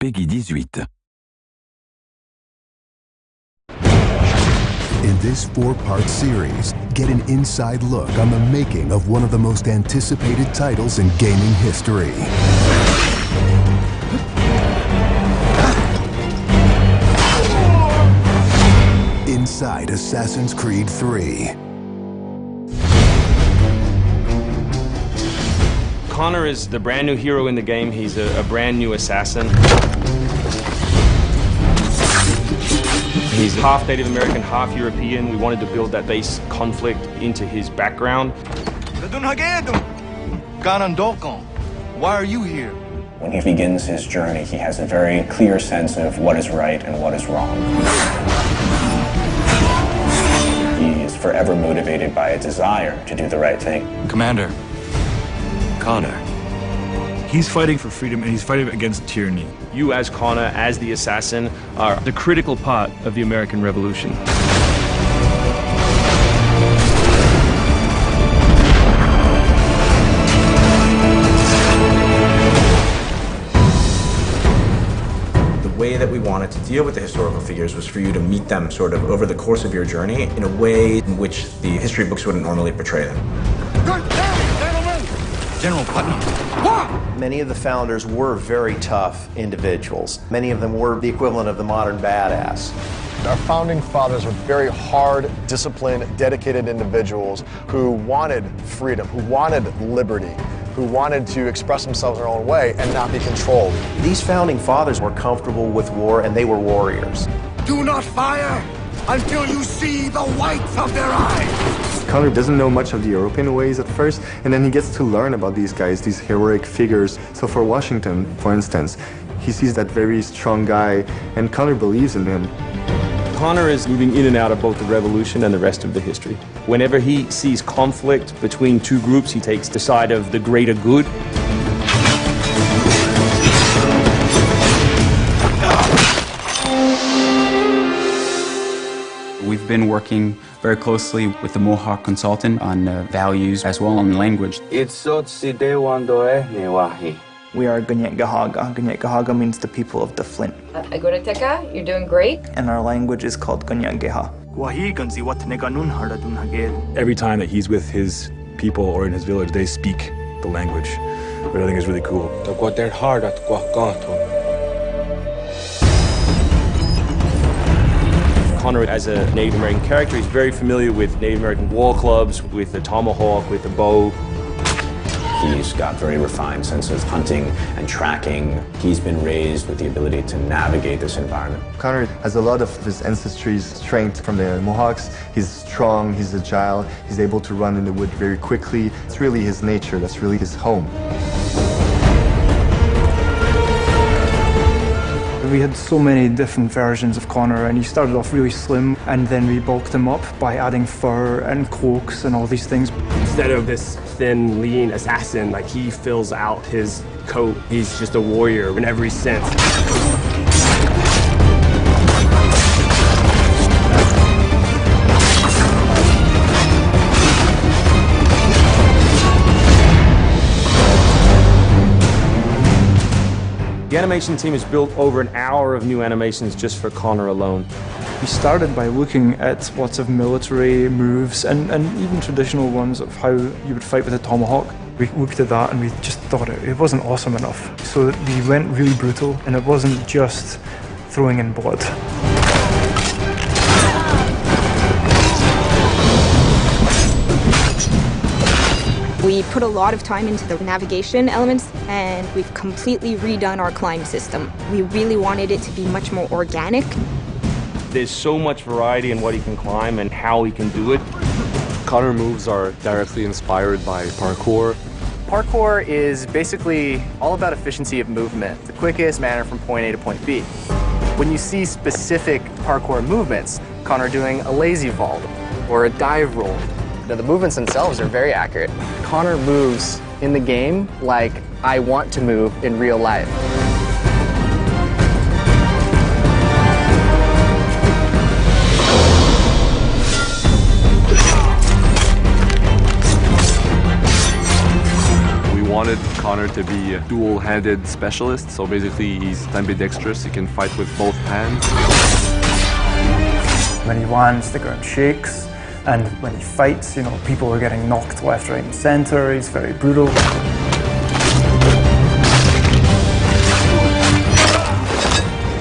Peggy 18. In this 4-part series, get an inside look on the making of one of the most anticipated titles in gaming history. Inside Assassin's Creed 3. Connor is the brand new hero in the game. He's a brand new assassin. He's half Native American, half European. We wanted to build that base conflict into his background. Why are you here? When he begins his journey, he has a very clear sense of what is right and what is wrong. He is forever motivated by a desire to do the right thing. Commander, Connor. He's fighting for freedom and he's fighting against tyranny. You as Connor, as the assassin, are The critical part of the American Revolution. The way that we wanted to deal with the historical figures was for you to meet them sort of over the course of your journey in a way in which the history books wouldn't normally portray them. General Putnam. Many of the founders were very tough individuals. Many of them were the equivalent of the modern badass. Our founding fathers were very hard, disciplined, dedicated individuals who wanted freedom, who wanted liberty, who wanted to express themselves their own way and not be controlled. These founding fathers were comfortable with war, and they were warriors. Do not fire until you see the whites of their eyes. Connor doesn't know much of the European ways at first, and then he gets to learn about these guys, these heroic figures. So for Washington, for instance, he sees that very strong guy, and Connor believes in him. Connor is moving in and out of both the revolution and the rest of the history. Whenever he sees conflict between two groups, he takes the side of the greater good. We've been working very closely with the Mohawk consultant on values as well on language. We are Gunyet Gahaga. Gunyet Gahaga means the people of the Flint. Agorateka, you're doing great. And our language is called Gunyet Geha. Every time that he's with his people or in his village, they speak the language, which I think is really cool. Connor, as a Native American character, is very familiar with Native American war clubs, with the tomahawk, with the bow. He's got very refined sense of hunting and tracking. He's been raised with the ability to navigate this environment. Connor has a lot of his ancestry's strength from the Mohawks. He's strong, he's agile, he's able to run in the wood very quickly. It's really his nature, that's really his home. We had so many different versions of Connor, and he started off really slim, and then we bulked him up by adding fur and cloaks and all these things. Instead of this thin, lean assassin, like he fills out his coat. He's just a warrior in every sense. The animation team has built over an hour of new animations just for Connor alone. We started by looking at lots of military moves and even traditional ones of how you would fight with a tomahawk. We looked at that and we just thought it wasn't awesome enough. So we went really brutal, and it wasn't just throwing in blood. We put a lot of time into the navigation elements, and we've completely redone our climb system. We really wanted it to be much more organic. There's so much variety in what he can climb and how he can do it. Connor moves are directly inspired by parkour. Parkour is basically all about efficiency of movement, the quickest manner from point A to point B. When you see specific parkour movements, Connor doing a lazy vault or a dive roll, the movements themselves are very accurate. Connor moves in the game like I want to move in real life. We wanted Connor Connor to be a dual-handed specialist. So basically, he's ambidextrous. He can fight with both hands. When he lands, the ground shakes. And when he fights, you know, people are getting knocked left, right, and center. He's very brutal.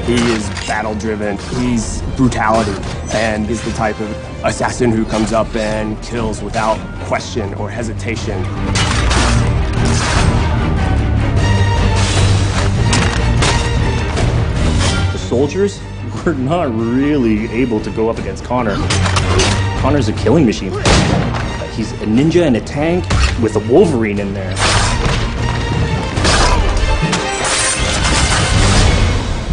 He is battle-driven. He's brutality, and he's the type of assassin who comes up and kills without question or hesitation. The soldiers were not really able to go up against Connor. Connor's a killing machine. He's a ninja in a tank with a Wolverine in there.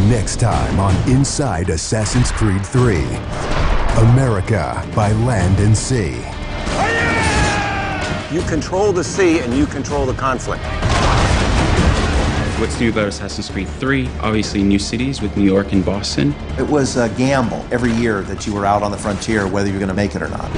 Next time on Inside Assassin's Creed 3, America by Land and Sea. You control the sea and you control the conflict. What's new about Assassin's Creed 3? Obviously new cities with New York and Boston. It was a gamble every year that you were out on the frontier, whether you're going to make it or not.